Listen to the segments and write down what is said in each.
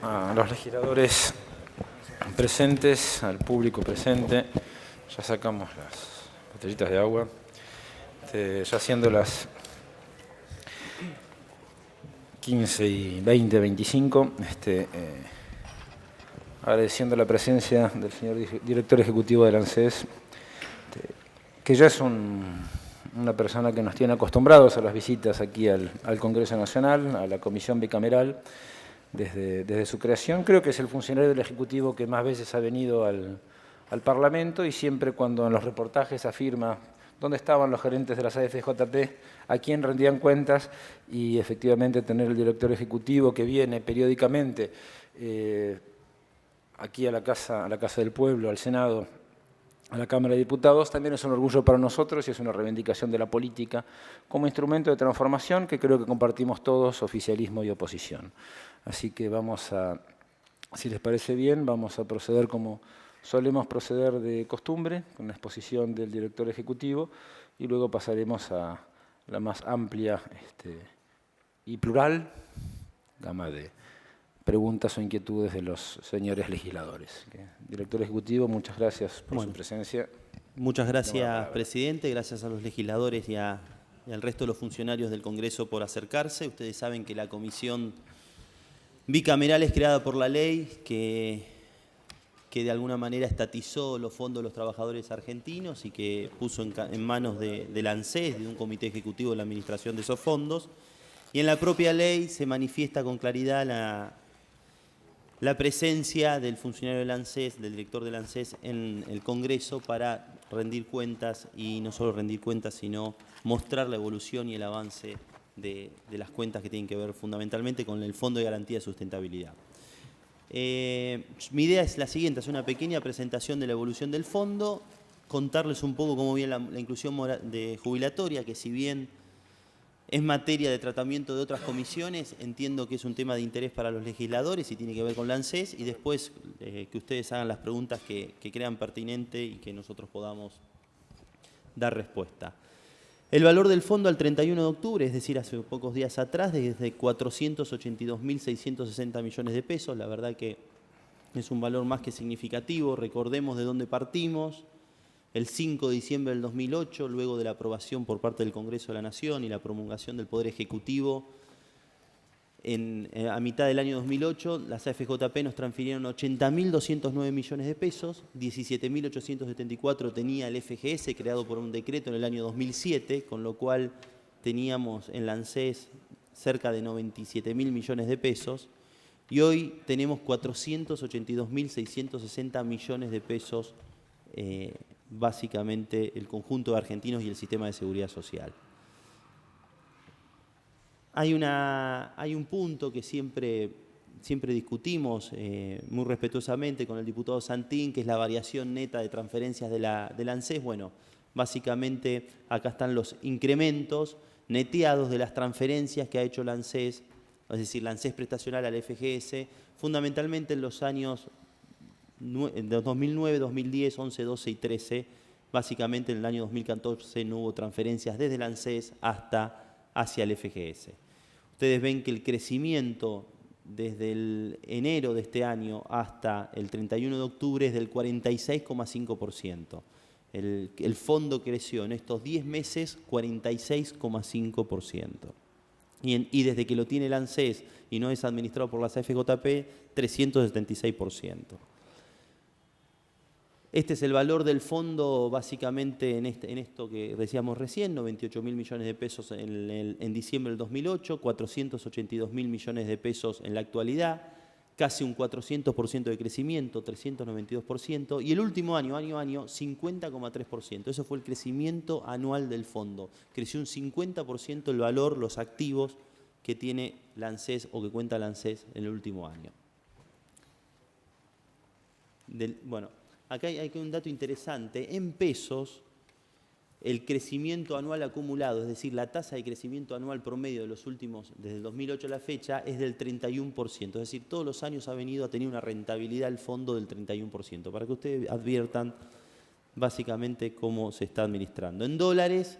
a los legisladores presentes, al público presente. Ya sacamos las botellitas de agua. Ya siendo las 15:20, 25, agradeciendo la presencia del señor director ejecutivo del ANSES, que ya es una persona que nos tiene acostumbrados a las visitas aquí al Congreso Nacional, a la Comisión Bicameral, desde su creación. Creo que es el funcionario del Ejecutivo que más veces ha venido al Parlamento, y siempre cuando en los reportajes afirma dónde estaban los gerentes de las AFJP, a quién rendían cuentas, y efectivamente tener el director ejecutivo que viene periódicamente aquí a la Casa del Pueblo, al Senado, a la Cámara de Diputados, también es un orgullo para nosotros y es una reivindicación de la política como instrumento de transformación que creo que compartimos todos, oficialismo y oposición. Así que vamos a, si les parece bien, vamos a proceder como solemos proceder de costumbre, con la exposición del director ejecutivo, y luego pasaremos a la más amplia y plural gama de preguntas o inquietudes de los señores legisladores. Director ejecutivo, muchas gracias por su presencia. Muchas gracias, presidente. Gracias a los legisladores y al resto de los funcionarios del Congreso por acercarse. Ustedes saben que la comisión bicameral es creada por la ley que de alguna manera estatizó los fondos de los trabajadores argentinos y que puso en manos del ANSES, de un comité ejecutivo de la administración de esos fondos. Y en la propia ley se manifiesta con claridad la presencia del funcionario del ANSES, del director del ANSES en el Congreso para rendir cuentas, y no solo rendir cuentas, sino mostrar la evolución y el avance de las cuentas que tienen que ver fundamentalmente con el Fondo de Garantía de Sustentabilidad. Mi idea es la siguiente: hacer una pequeña presentación de la evolución del fondo, contarles un poco cómo viene la inclusión jubilatoria, que si bien es materia de tratamiento de otras comisiones, entiendo que es un tema de interés para los legisladores y tiene que ver con la ANSES, y después que ustedes hagan las preguntas que crean pertinente y que nosotros podamos dar respuesta. El valor del fondo al 31 de octubre, es decir, hace pocos días atrás, desde 482.660 millones de pesos. La verdad que es un valor más que significativo. Recordemos de dónde partimos. El 5 de diciembre del 2008, luego de la aprobación por parte del Congreso de la Nación y la promulgación del Poder Ejecutivo, a mitad del año 2008, las AFJP nos transfirieron 80.209 millones de pesos, 17.874 tenía el FGS, creado por un decreto en el año 2007, con lo cual teníamos en la ANSES cerca de 97.000 millones de pesos, y hoy tenemos 482.660 millones de pesos, básicamente el conjunto de argentinos y el sistema de seguridad social. Hay un punto que siempre discutimos muy respetuosamente con el diputado Santín, que es la variación neta de transferencias de la ANSES. Bueno, básicamente acá están los incrementos neteados de las transferencias que ha hecho la ANSES, es decir, la ANSES prestacional al FGS, fundamentalmente en los años de 2009, 2010, 11, 12 y 13. Básicamente en el año 2014 no hubo transferencias desde la ANSES hacia el FGS. Ustedes ven que el crecimiento desde el enero de este año hasta el 31 de octubre es del 46,5%. El fondo creció en estos 10 meses 46,5%. Y desde que lo tiene el ANSES y no es administrado por las AFJP, 376%. Este es el valor del fondo básicamente en esto que decíamos recién, 98.000 millones de pesos en diciembre del 2008, 482.000 millones de pesos en la actualidad, casi un 400% de crecimiento, 392%, y el último año, 50,3%. Eso fue el crecimiento anual del fondo. Creció un 50% el valor, los activos que tiene la ANSES o que cuenta la ANSES en el último año. Acá hay un dato interesante. En pesos, el crecimiento anual acumulado, es decir, la tasa de crecimiento anual promedio de los últimos, desde el 2008 a la fecha, es del 31%. Es decir, todos los años ha tenido una rentabilidad el fondo del 31%, para que ustedes adviertan básicamente cómo se está administrando. En dólares,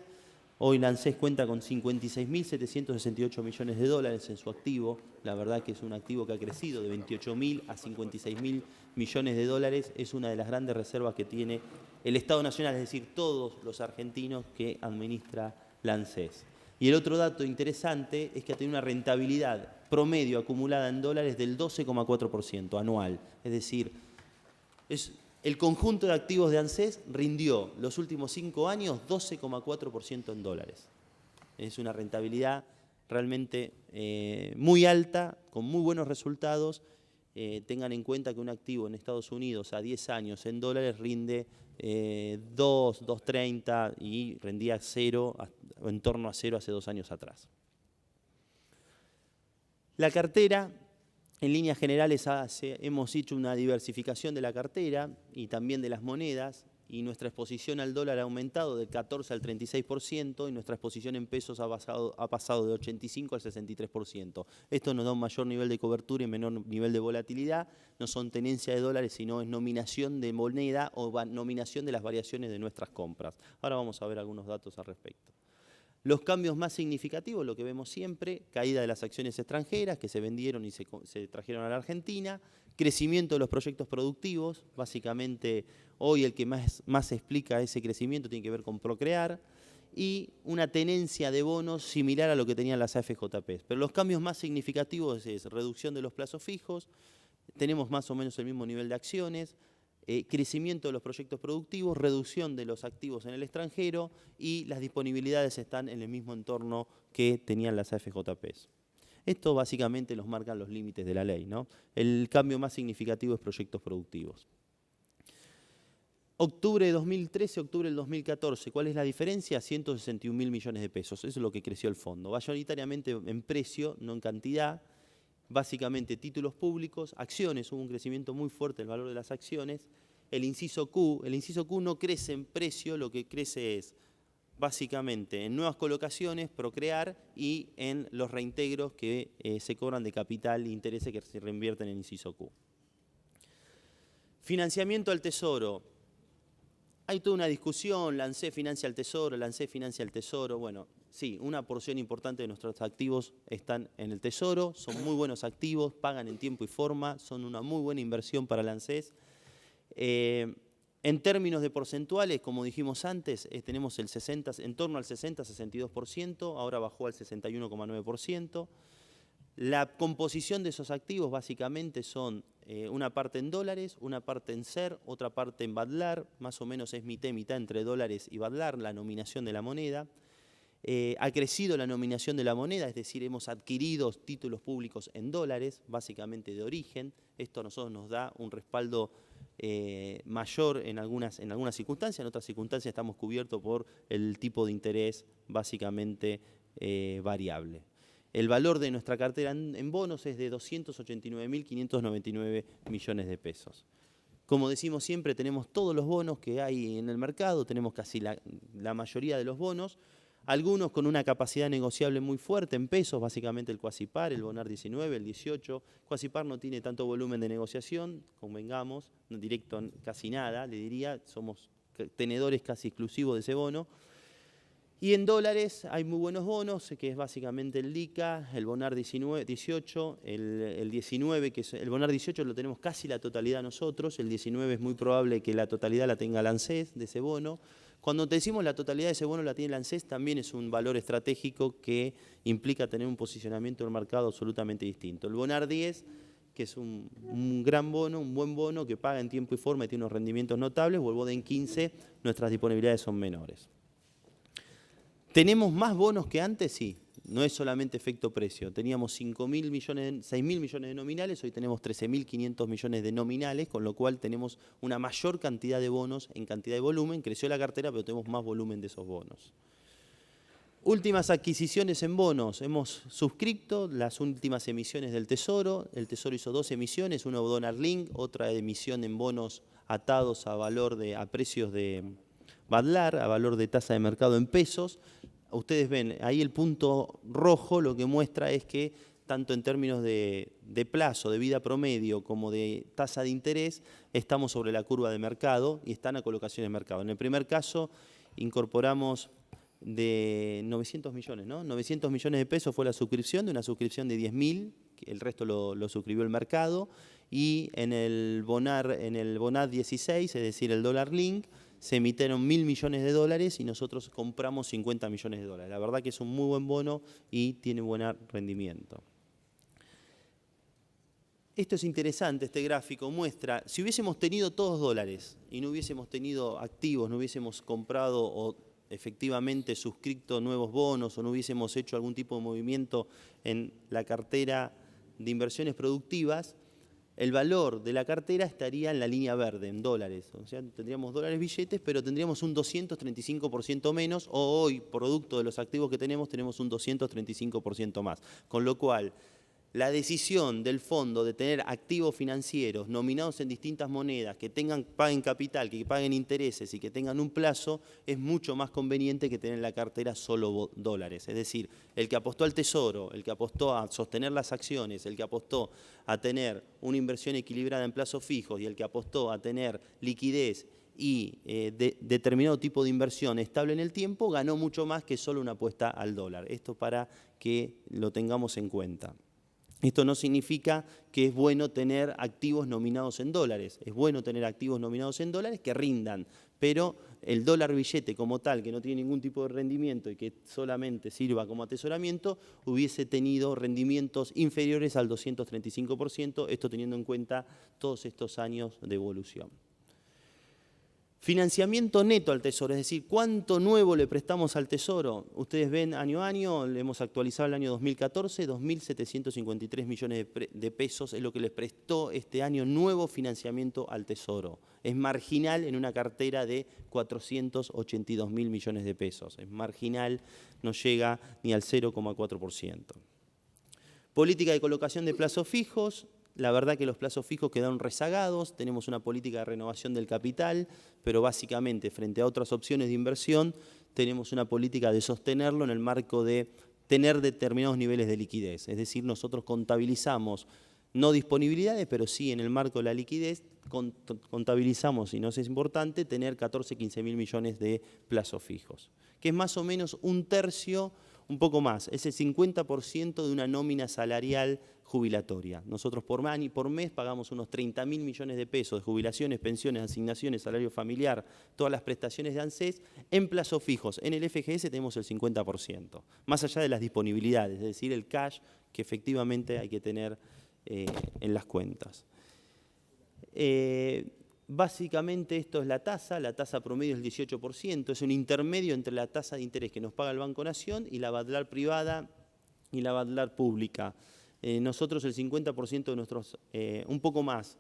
Hoy la ANSES cuenta con 56.768 millones de dólares en su activo. La verdad que es un activo que ha crecido de 28.000 a 56.000 millones de dólares. Es una de las grandes reservas que tiene el Estado Nacional, es decir, todos los argentinos que administra la ANSES. Y el otro dato interesante es que ha tenido una rentabilidad promedio acumulada en dólares del 12,4% anual. Es decir, el conjunto de activos de ANSES rindió los últimos 5 años 12,4% en dólares. Es una rentabilidad realmente muy alta, con muy buenos resultados. Tengan en cuenta que un activo en Estados Unidos a 10 años en dólares rinde 2,30 y rendía 0, en torno a 0 hace 2 años atrás. La cartera, en líneas generales, hemos hecho una diversificación de la cartera y también de las monedas, y nuestra exposición al dólar ha aumentado del 14 al 36% y nuestra exposición en pesos ha pasado de 85 al 63%. Esto nos da un mayor nivel de cobertura y menor nivel de volatilidad. No son tenencia de dólares, sino es nominación de moneda o nominación de las variaciones de nuestras compras. Ahora vamos a ver algunos datos al respecto. Los cambios más significativos, lo que vemos siempre, caída de las acciones extranjeras que se vendieron y se trajeron a la Argentina, crecimiento de los proyectos productivos, básicamente hoy el que más explica ese crecimiento tiene que ver con Procrear, y una tenencia de bonos similar a lo que tenían las AFJP. Pero los cambios más significativos es reducción de los plazos fijos, tenemos más o menos el mismo nivel de acciones, crecimiento de los proyectos productivos, reducción de los activos en el extranjero y las disponibilidades están en el mismo entorno que tenían las AFJPs. Esto básicamente los marcan los límites de la ley, ¿no? El cambio más significativo es proyectos productivos. Octubre de 2013, octubre del 2014, ¿cuál es la diferencia? 161.000 millones de pesos, eso es lo que creció el fondo, mayoritariamente en precio, no en cantidad. Básicamente títulos públicos, acciones, hubo un crecimiento muy fuerte del valor de las acciones. El inciso Q no crece en precio, lo que crece es básicamente en nuevas colocaciones, Procrear, y en los reintegros que se cobran de capital e intereses que se reinvierten en inciso Q. Financiamiento al Tesoro. Hay toda una discusión, la ANSES financia al Tesoro, la ANSES financia al Tesoro. Bueno, sí, una porción importante de nuestros activos están en el Tesoro, son muy buenos activos, pagan en tiempo y forma, son una muy buena inversión para la ANSES. En términos de porcentuales, como dijimos antes, tenemos en torno al 60-62%, ahora bajó al 61,9%. La composición de esos activos básicamente son una parte en dólares, una parte en SER, otra parte en Badlar, más o menos es mitad y mitad entre dólares y Badlar, la nominación de la moneda. Ha crecido la nominación de la moneda, es decir, hemos adquirido títulos públicos en dólares, básicamente de origen. Esto a nosotros nos da un respaldo mayor en algunas circunstancias, en otras circunstancias estamos cubiertos por el tipo de interés básicamente variable. El valor de nuestra cartera en bonos es de 289.599 millones de pesos. Como decimos siempre, tenemos todos los bonos que hay en el mercado, tenemos casi la mayoría de los bonos, algunos con una capacidad negociable muy fuerte en pesos, básicamente el Quasipar, el Bonar 19, el 18. Quasipar no tiene tanto volumen de negociación, convengamos, directo casi nada, le diría, somos tenedores casi exclusivos de ese bono. Y en dólares hay muy buenos bonos, que es básicamente el LICA, el Bonar 18, el 19, que es el Bonar 18 lo tenemos casi la totalidad nosotros, el 19 es muy probable que la totalidad la tenga la ANSES de ese bono. Cuando te decimos la totalidad de ese bono la tiene la ANSES, también es un valor estratégico que implica tener un posicionamiento en el mercado absolutamente distinto. El Bonar 10, que es un gran bono, un buen bono que paga en tiempo y forma y tiene unos rendimientos notables, o el BODEN 15, nuestras disponibilidades son menores. ¿Tenemos más bonos que antes? Sí, no es solamente efecto precio. Teníamos 6.000 millones de nominales, hoy tenemos 13.500 millones de nominales, con lo cual tenemos una mayor cantidad de bonos en cantidad de volumen. Creció la cartera, pero tenemos más volumen de esos bonos. Últimas adquisiciones en bonos. Hemos suscrito las últimas emisiones del Tesoro. El Tesoro hizo 2 emisiones, una Dólar Link, otra emisión en bonos atados a precios de Badlar, a valor de tasa de mercado en pesos. Ustedes ven, ahí el punto rojo lo que muestra es que tanto en términos de plazo, de vida promedio, como de tasa de interés, estamos sobre la curva de mercado y están a colocación de mercado. En el primer caso incorporamos de 900 millones, ¿no? 900 millones de pesos fue la suscripción, de una suscripción de 10.000, el resto lo suscribió el mercado, y en el BONAD 16, es decir, el dólar link, se emitieron 1.000 millones de dólares y nosotros compramos 50 millones de dólares. La verdad que es un muy buen bono y tiene buen rendimiento. Esto es interesante, este gráfico muestra, si hubiésemos tenido todos dólares y no hubiésemos tenido activos, no hubiésemos comprado o efectivamente suscrito nuevos bonos o no hubiésemos hecho algún tipo de movimiento en la cartera de inversiones productivas, el valor de la cartera estaría en la línea verde, en dólares. O sea, tendríamos dólares billetes, pero tendríamos un 235% menos, o hoy, producto de los activos que tenemos un 235% más. Con lo cual, la decisión del fondo de tener activos financieros nominados en distintas monedas, que paguen capital, que paguen intereses y que tengan un plazo, es mucho más conveniente que tener en la cartera solo dólares. Es decir, el que apostó al tesoro, el que apostó a sostener las acciones, el que apostó a tener una inversión equilibrada en plazos fijos y el que apostó a tener liquidez y determinado tipo de inversión estable en el tiempo, ganó mucho más que solo una apuesta al dólar. Esto para que lo tengamos en cuenta. Esto no significa que es bueno tener activos nominados en dólares. Es bueno tener activos nominados en dólares que rindan, pero el dólar billete como tal, que no tiene ningún tipo de rendimiento y que solamente sirva como atesoramiento, hubiese tenido rendimientos inferiores al 235%, esto teniendo en cuenta todos estos años de evolución. Financiamiento neto al Tesoro, es decir, ¿cuánto nuevo le prestamos al Tesoro? Ustedes ven año a año, le hemos actualizado el año 2014, 2.753 millones de pesos es lo que les prestó este año nuevo financiamiento al Tesoro. Es marginal en una cartera de 482.000 millones de pesos. Es marginal, no llega ni al 0,4%. Política de colocación de plazos fijos. La verdad que los plazos fijos quedaron rezagados, tenemos una política de renovación del capital, pero básicamente frente a otras opciones de inversión tenemos una política de sostenerlo en el marco de tener determinados niveles de liquidez. Es decir, nosotros contabilizamos no disponibilidades, pero sí en el marco de la liquidez contabilizamos, y no es importante, tener 14-15.000 millones de plazos fijos, que es más o menos un tercio, un poco más, es el 50% de una nómina salarial jubilatoria. Nosotros por mes pagamos unos 30.000 millones de pesos de jubilaciones, pensiones, asignaciones, salario familiar, todas las prestaciones de ANSES en plazos fijos. En el FGS tenemos el 50%, más allá de las disponibilidades, es decir, el cash que efectivamente hay que tener en las cuentas. Básicamente esto es la tasa promedio es el 18%, es un intermedio entre la tasa de interés que nos paga el Banco Nación y la Badlar privada y la Badlar pública. Nosotros el 50% de nuestros, un poco más,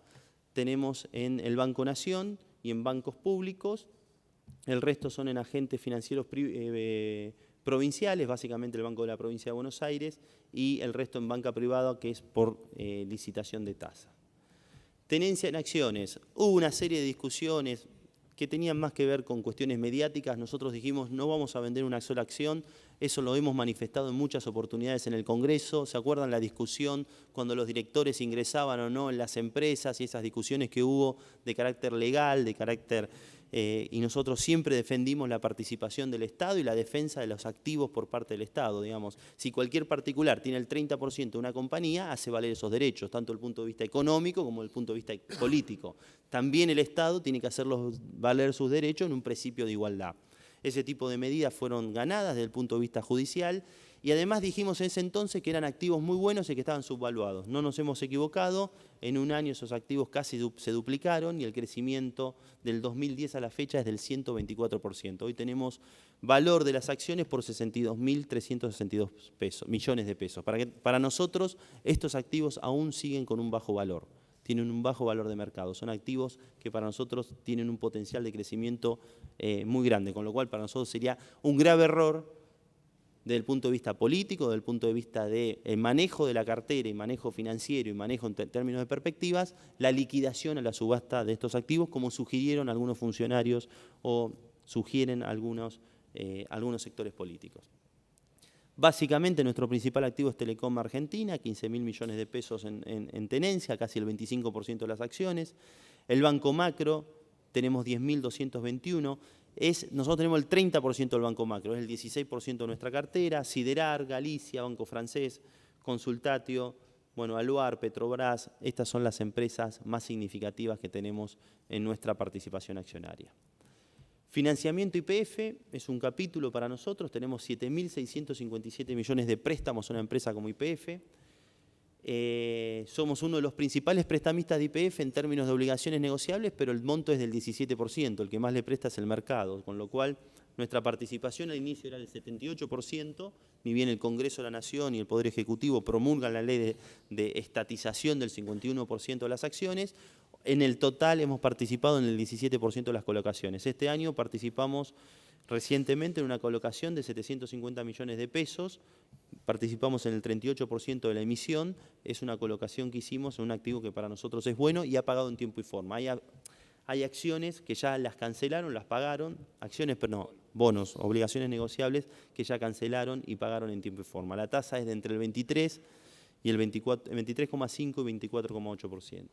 tenemos en el Banco Nación y en bancos públicos, el resto son en agentes financieros provinciales, básicamente el Banco de la Provincia de Buenos Aires, y el resto en banca privada, que es por licitación de tasa. Tenencia en acciones. Hubo una serie de discusiones que tenían más que ver con cuestiones mediáticas. Nosotros dijimos, no vamos a vender una sola acción. Eso lo hemos manifestado en muchas oportunidades en el Congreso. ¿Se acuerdan la discusión cuando los directores ingresaban o no en las empresas y esas discusiones que hubo de carácter legal, de carácter... y nosotros siempre defendimos la participación del Estado y la defensa de los activos por parte del Estado, digamos. Si cualquier particular tiene el 30% de una compañía, hace valer esos derechos, tanto desde el punto de vista económico como desde el punto de vista político. También el Estado tiene que hacerlos valer sus derechos en un principio de igualdad. Ese tipo de medidas fueron ganadas desde el punto de vista judicial y además dijimos en ese entonces que eran activos muy buenos y que estaban subvaluados. No nos hemos equivocado, en un año esos activos casi se duplicaron y el crecimiento del 2010 a la fecha es del 124%. Hoy tenemos valor de las acciones por 62.362 millones de pesos. Para nosotros estos activos aún siguen con un bajo valor. Tienen un bajo valor de mercado. Son activos que para nosotros tienen un potencial de crecimiento muy grande, con lo cual para nosotros sería un grave error desde el punto de vista político, desde el punto de vista de manejo de la cartera y manejo financiero y manejo en términos de perspectivas, la liquidación a la subasta de estos activos, como sugirieron algunos funcionarios o sugieren algunos sectores políticos. Básicamente nuestro principal activo es Telecom Argentina, 15.000 millones de pesos en tenencia, casi el 25% de las acciones. El Banco Macro tenemos 10.221. nosotros tenemos el 30% del Banco Macro, es el 16% de nuestra cartera, Siderar, Galicia, Banco Francés, Consultatio, bueno, Aluar, Petrobras, estas son las empresas más significativas que tenemos en nuestra participación accionaria. Financiamiento YPF es un capítulo para nosotros, tenemos 7.657 millones de préstamos a una empresa como YPF. Somos uno de los principales prestamistas de YPF en términos de obligaciones negociables, pero el monto es del 17%, el que más le presta es el mercado, con lo cual nuestra participación al inicio era del 78%, ni bien el Congreso de la Nación y el Poder Ejecutivo promulgan la ley de estatización del 51% de las acciones. En el total hemos participado en el 17% de las colocaciones. Este año participamos recientemente en una colocación de 750 millones de pesos, participamos en el 38% de la emisión, es una colocación que hicimos en un activo que para nosotros es bueno y ha pagado en tiempo y forma. Hay acciones que ya las cancelaron, las pagaron, acciones, pero no, bonos, obligaciones negociables que ya cancelaron y pagaron en tiempo y forma. La tasa es de entre el 23 y el 23,5 y 24,8%.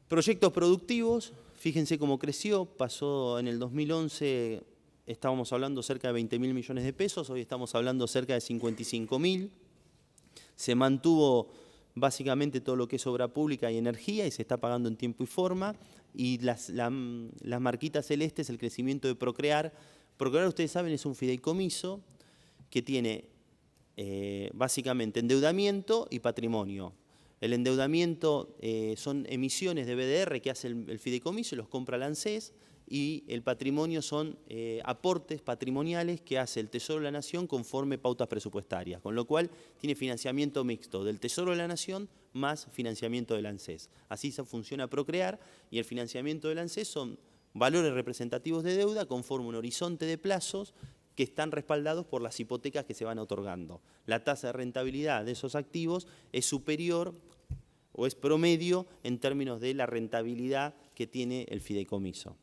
Proyectos productivos, fíjense cómo creció, pasó en el 2011, estábamos hablando cerca de 20.000 millones de pesos, hoy estamos hablando cerca de 55.000. Se mantuvo básicamente todo lo que es obra pública y energía y se está pagando en tiempo y forma. Y las marquitas celestes, el crecimiento de Procrear. Procrear, ustedes saben, es un fideicomiso que tiene básicamente endeudamiento y patrimonio. El endeudamiento son emisiones de BDR que hace el fideicomiso y los compra la ANSES, y el patrimonio son aportes patrimoniales que hace el Tesoro de la Nación conforme pautas presupuestarias, con lo cual tiene financiamiento mixto del Tesoro de la Nación más financiamiento del ANSES. Así se funciona Procrear, y el financiamiento del ANSES son valores representativos de deuda conforme un horizonte de plazos que están respaldados por las hipotecas que se van otorgando. La tasa de rentabilidad de esos activos es superior o es promedio en términos de la rentabilidad que tiene el fideicomiso.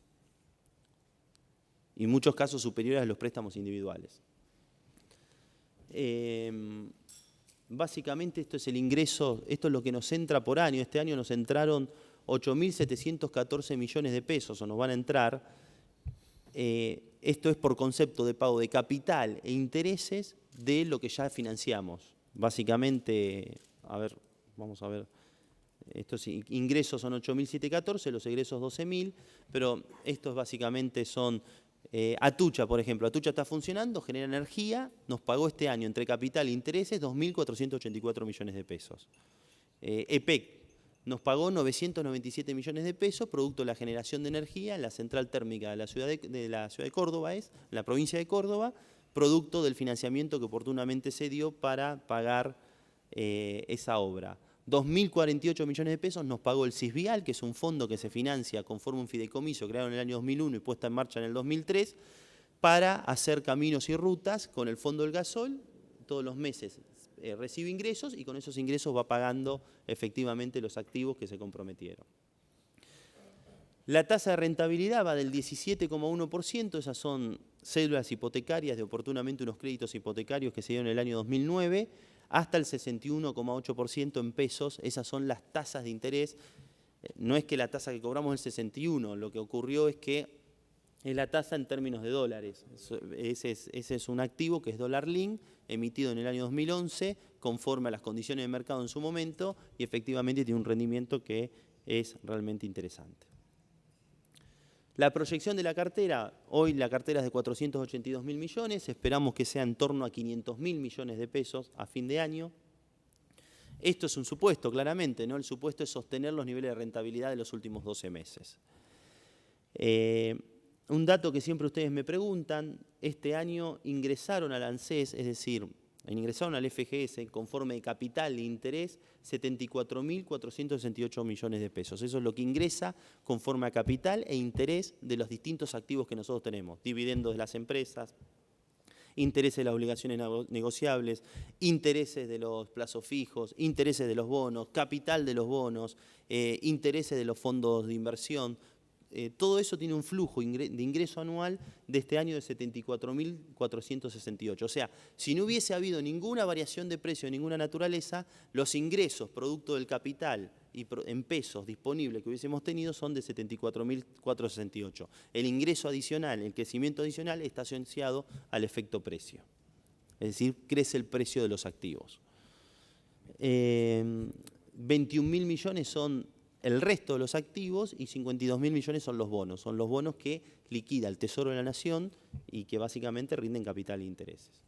Y en muchos casos superiores a los préstamos individuales. Básicamente esto es el ingreso, esto es lo que nos entra por año. Este año nos entraron 8.714 millones de pesos, o nos van a entrar. Esto es por concepto de pago de capital e intereses de lo que ya financiamos. Básicamente, a ver, vamos a ver, estos ingresos son 8.714, los egresos 12.000, pero estos básicamente son Atucha, por ejemplo. Atucha está funcionando, genera energía, nos pagó este año entre capital e intereses 2.484 millones de pesos. EPEC nos pagó 997 millones de pesos, producto de la generación de energía en la central térmica de la ciudad de Córdoba, en la provincia de Córdoba, producto del financiamiento que oportunamente se dio para pagar esa obra. 2.048 millones de pesos nos pagó el CISVIAL, que es un fondo que se financia conforme un fideicomiso creado en el año 2001 y puesta en marcha en el 2003, para hacer caminos y rutas con el Fondo del Gasol. Todos los meses recibe ingresos y con esos ingresos va pagando efectivamente los activos que se comprometieron. La tasa de rentabilidad va del 17,1%, esas son cédulas hipotecarias de oportunamente unos créditos hipotecarios que se dieron en el año 2009, hasta el 61,8% en pesos, esas son las tasas de interés. No es que la tasa que cobramos es el 61, lo que ocurrió es que es la tasa en términos de dólares. Ese es un activo que es dólar link, emitido en el año 2011, conforme a las condiciones de mercado en su momento, y efectivamente tiene un rendimiento que es realmente interesante. La proyección de la cartera, hoy la cartera es de 482.000 millones, esperamos que sea en torno a 500.000 millones de pesos a fin de año. Esto es un supuesto, claramente, ¿no? El supuesto es sostener los niveles de rentabilidad de los últimos 12 meses. Un dato que siempre ustedes me preguntan, este año ingresaron al ANSES, es decir, ingresaron al FGS conforme de capital e interés 74.468 millones de pesos. Eso es lo que ingresa conforme a capital e interés de los distintos activos que nosotros tenemos. Dividendos de las empresas, intereses de las obligaciones negociables, intereses de los plazos fijos, intereses de los bonos, capital de los bonos, intereses de los fondos de inversión. Todo eso tiene un flujo de ingreso anual de este año de 74.468. O sea, si no hubiese habido ninguna variación de precio de ninguna naturaleza, los ingresos producto del capital y en pesos disponibles que hubiésemos tenido son de 74.468. El ingreso adicional, el crecimiento adicional está asociado al efecto precio. Es decir, crece el precio de los activos. 21.000 millones son el resto de los activos y 52.000 millones son los bonos. Son los bonos que liquida el Tesoro de la Nación y que básicamente rinden capital e intereses.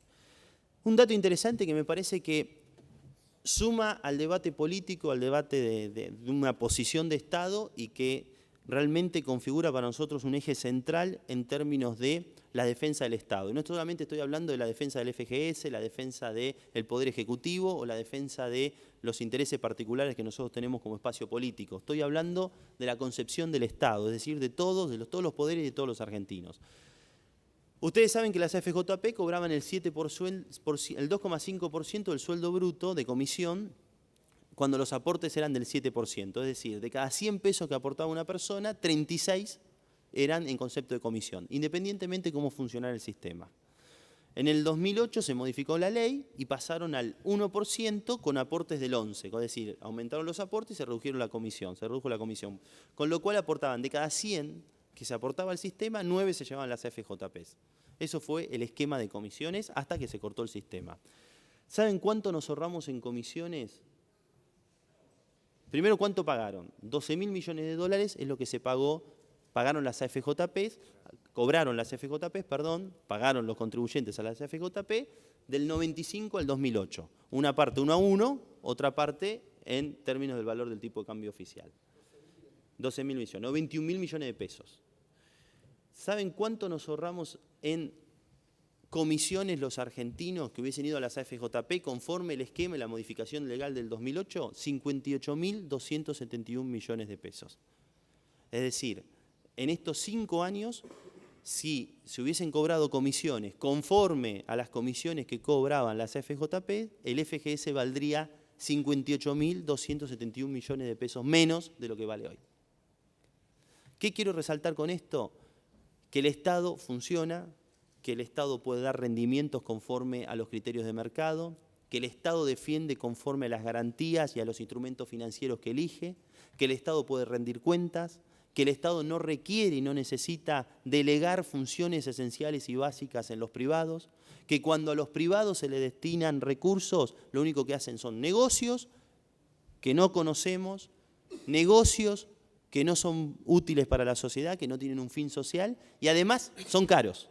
Un dato interesante que me parece que suma al debate político, al debate de una posición de Estado y que realmente configura para nosotros un eje central en términos de la defensa del Estado. Y no solamente estoy hablando de la defensa del FGS, la defensa del Poder Ejecutivo o la defensa de los intereses particulares que nosotros tenemos como espacio político. Estoy hablando de la concepción del Estado, es decir, de todos los poderes y de todos los argentinos. Ustedes saben que las AFJP cobraban el 2,5% del sueldo bruto de comisión cuando los aportes eran del 7%. Es decir, de cada 100 pesos que aportaba una persona, 36 eran en concepto de comisión, independientemente de cómo funcionara el sistema. En el 2008 se modificó la ley y pasaron al 1% con aportes del 11%. Es decir, aumentaron los aportes y se redujo la comisión. Con lo cual aportaban de cada 100 que se aportaba al sistema, 9 se llevaban las AFJPs. Eso fue el esquema de comisiones hasta que se cortó el sistema. ¿Saben cuánto nos ahorramos en comisiones? Primero, ¿cuánto pagaron? 12.000 millones de dólares es lo que se pagaron las AFJPs, cobraron las AFJPs, perdón, pagaron los contribuyentes a las AFJP del 95 al 2008. Una parte 1 a 1, otra parte en términos del valor del tipo de cambio oficial. 12.000 millones, no 21.000 millones de pesos. ¿Saben cuánto nos ahorramos en comisiones los argentinos que hubiesen ido a las AFJP conforme el esquema y la modificación legal del 2008? 58.271 millones de pesos. Es decir, en estos 5 años, si se hubiesen cobrado comisiones conforme a las comisiones que cobraban las AFJP, el FGS valdría 58.271 millones de pesos menos de lo que vale hoy. ¿Qué quiero resaltar con esto? Que el Estado funciona, que el Estado puede dar rendimientos conforme a los criterios de mercado, que el Estado defiende conforme a las garantías y a los instrumentos financieros que elige, que el Estado puede rendir cuentas, que el Estado no requiere y no necesita delegar funciones esenciales y básicas en los privados, que cuando a los privados se les destinan recursos, lo único que hacen son negocios que no conocemos, negocios que no son útiles para la sociedad, que no tienen un fin social y además son caros.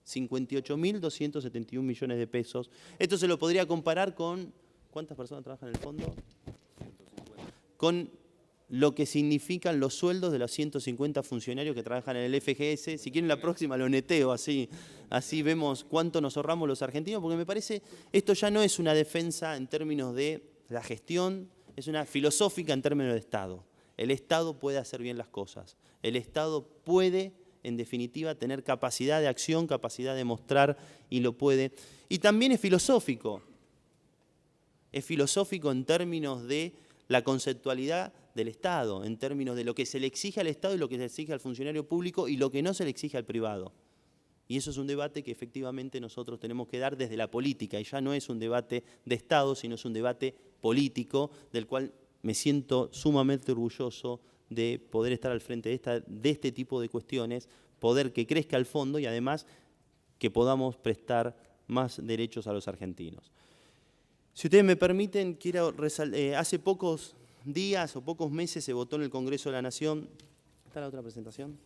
58.271 millones de pesos. Esto se lo podría comparar con... ¿Cuántas personas trabajan en el fondo? 150. Con lo que significan los sueldos de los 150 funcionarios que trabajan en el FGS. Si quieren la próxima lo neteo, así vemos cuánto nos ahorramos los argentinos, porque me parece esto ya no es una defensa en términos de la gestión, es una filosófica en términos de Estado. El Estado puede hacer bien las cosas. El Estado puede, en definitiva, tener capacidad de acción, capacidad de mostrar y lo puede. Y también es filosófico. Es filosófico en términos de la conceptualidad del Estado, en términos de lo que se le exige al Estado y lo que se le exige al funcionario público y lo que no se le exige al privado. Y eso es un debate que efectivamente nosotros tenemos que dar desde la política. Y ya no es un debate de Estado, sino es un debate político del cual me siento sumamente orgulloso de poder estar al frente de este tipo de cuestiones, poder que crezca el fondo y además que podamos prestar más derechos a los argentinos. Si ustedes me permiten, quiero resaltar, hace pocos días o pocos meses se votó en el Congreso de la Nación, ¿está la otra presentación?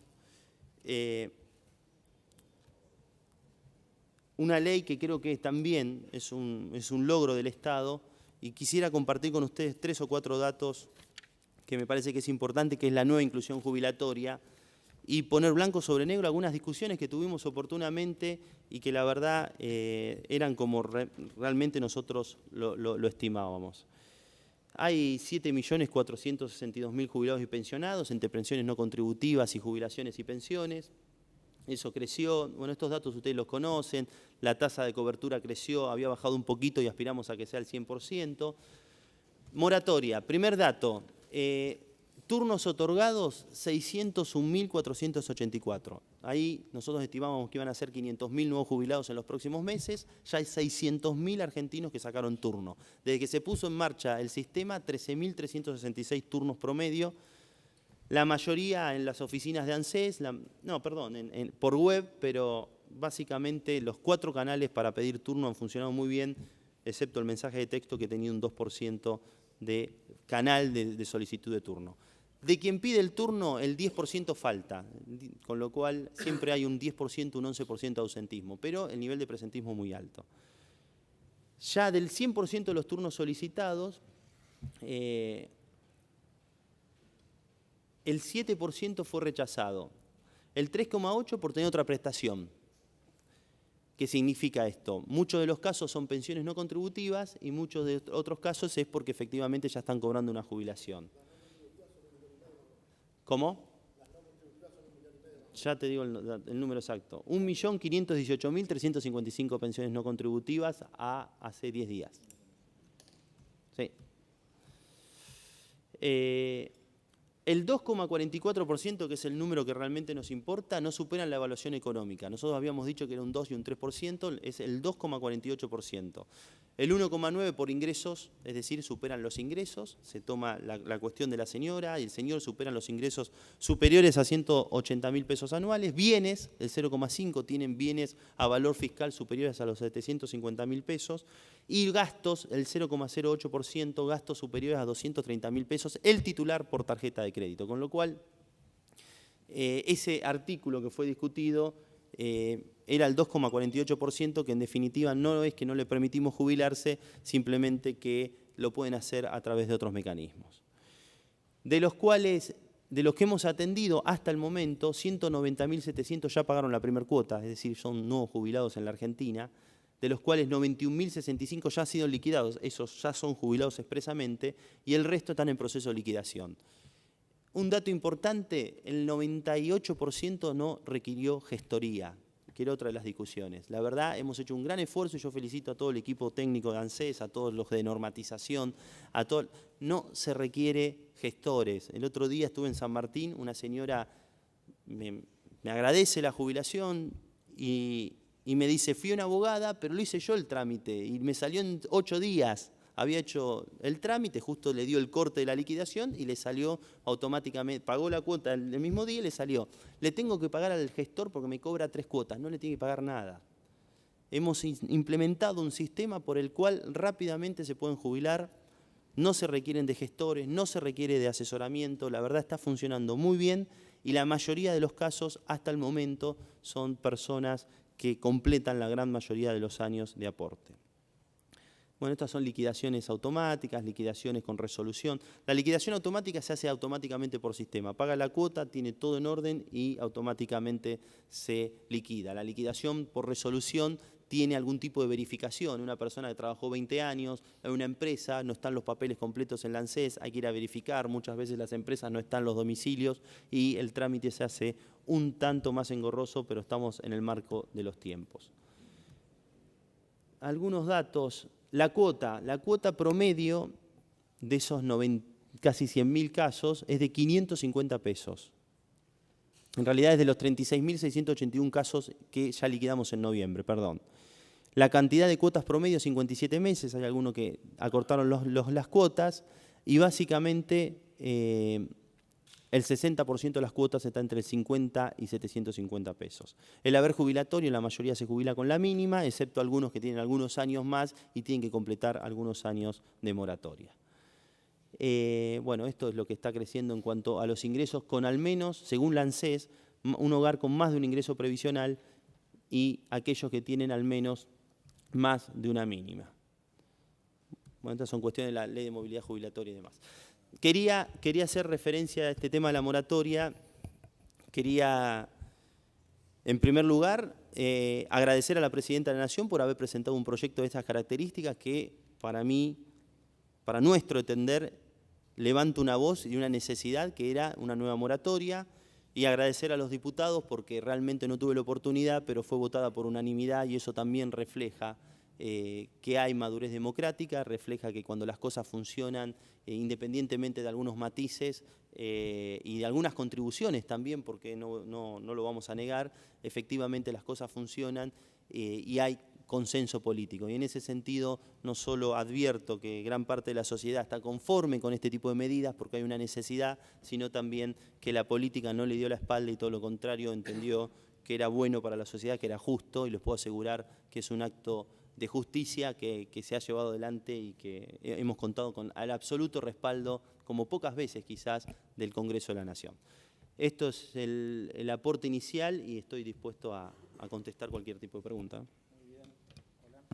Una ley que creo que también es un logro del Estado, y quisiera compartir con ustedes 3 o 4 datos que me parece que es importante, que es la nueva inclusión jubilatoria, y poner blanco sobre negro algunas discusiones que tuvimos oportunamente y que la verdad eran como realmente nosotros lo estimábamos. Hay 7.462.000 jubilados y pensionados entre pensiones no contributivas y jubilaciones y pensiones. Eso creció, bueno, estos datos ustedes los conocen, la tasa de cobertura creció, había bajado un poquito y aspiramos a que sea el 100%. Moratoria, primer dato, Turnos otorgados, 601.484. Ahí nosotros estimábamos que iban a ser 500.000 nuevos jubilados en los próximos meses. Ya hay 600.000 argentinos que sacaron turno. Desde que se puso en marcha el sistema, 13.366 turnos promedio. La mayoría en las oficinas de ANSES, por web, pero básicamente los 4 canales para pedir turno han funcionado muy bien, excepto el mensaje de texto que tenía un 2% de canal de solicitud de turno. De quien pide el turno, el 10% falta, con lo cual siempre hay un 10%, un 11% de ausentismo, pero el nivel de presentismo es muy alto. Ya del 100% de los turnos solicitados, el 7% fue rechazado, el 3,8% por tener otra prestación. ¿Qué significa esto? Muchos de los casos son pensiones no contributivas y muchos de otros casos es porque efectivamente ya están cobrando una jubilación. ¿Cómo? Ya te digo el número exacto. 1.518.355 pensiones no contributivas hace 10 días. Sí. El 2,44%, que es el número que realmente nos importa, no superan la evaluación económica. Nosotros habíamos dicho que era un 2 y un 3%, es el 2,48%. El 1,9% por ingresos, es decir, superan los ingresos, se toma la cuestión de la señora y el señor superan los ingresos superiores a 180.000 pesos anuales. Bienes, el 0,5% tienen bienes a valor fiscal superiores a los 750.000 pesos. Y gastos, el 0,08%, gastos superiores a 230.000 pesos, el titular por tarjeta de crédito. Con lo cual, ese artículo que fue discutido era el 2,48%, que en definitiva no es que no le permitimos jubilarse, simplemente que lo pueden hacer a través de otros mecanismos. De los que hemos atendido hasta el momento, 190.700 ya pagaron la primera cuota, es decir, son nuevos jubilados en la Argentina, de los cuales 91.065 ya han sido liquidados, esos ya son jubilados expresamente, y el resto están en proceso de liquidación. Un dato importante, el 98% no requirió gestoría, que era otra de las discusiones. La verdad, hemos hecho un gran esfuerzo y yo felicito a todo el equipo técnico de ANSES, a todos los de normatización, no se requiere gestores. El otro día estuve en San Martín, una señora me agradece la jubilación y me dice, fui una abogada, pero lo hice yo el trámite y me salió en 8 días. Había hecho el trámite, justo le dio el corte de la liquidación y le salió automáticamente, pagó la cuota el mismo día y le salió. Le tengo que pagar al gestor porque me cobra 3 cuotas, no le tiene que pagar nada. Hemos implementado un sistema por el cual rápidamente se pueden jubilar, no se requieren de gestores, no se requiere de asesoramiento, la verdad está funcionando muy bien y la mayoría de los casos hasta el momento son personas que completan la gran mayoría de los años de aporte. Bueno, estas son liquidaciones automáticas, liquidaciones con resolución. La liquidación automática se hace automáticamente por sistema. Paga la cuota, tiene todo en orden y automáticamente se liquida. La liquidación por resolución tiene algún tipo de verificación. Una persona que trabajó 20 años en una empresa, no están los papeles completos en la ANSES, hay que ir a verificar. Muchas veces las empresas no están los domicilios y el trámite se hace un tanto más engorroso, pero estamos en el marco de los tiempos. Algunos datos. La cuota promedio de esos casi 100.000 casos es de 550 pesos. En realidad es de los 36.681 casos que ya liquidamos en noviembre, perdón. La cantidad de cuotas promedio, 57 meses, hay algunos que acortaron las cuotas y básicamente el 60% de las cuotas está entre 50 y 750 pesos. El haber jubilatorio, la mayoría se jubila con la mínima, excepto algunos que tienen algunos años más y tienen que completar algunos años de moratoria. Bueno, esto es lo que está creciendo en cuanto a los ingresos con al menos, según la ANSES, un hogar con más de un ingreso previsional y aquellos que tienen al menos más de una mínima. Bueno, estas son cuestiones de la ley de movilidad jubilatoria y demás. Quería hacer referencia a este tema de la moratoria. Quería, en primer lugar, agradecer a la Presidenta de la Nación por haber presentado un proyecto de estas características que, para mí, para nuestro entender, levanta una voz y una necesidad que era una nueva moratoria. Y agradecer a los diputados porque realmente no tuve la oportunidad, pero fue votada por unanimidad y eso también refleja que hay madurez democrática, refleja que cuando las cosas funcionan, independientemente de algunos matices y de algunas contribuciones también, porque no lo vamos a negar, efectivamente las cosas funcionan y hay consenso político. Y en ese sentido, no solo advierto que gran parte de la sociedad está conforme con este tipo de medidas porque hay una necesidad, sino también que la política no le dio la espalda y todo lo contrario, entendió que era bueno para la sociedad, que era justo, y les puedo asegurar que es un acto de justicia que se ha llevado adelante y que hemos contado con el absoluto respaldo, como pocas veces quizás, del Congreso de la Nación. Esto es el aporte inicial y estoy dispuesto a contestar cualquier tipo de pregunta.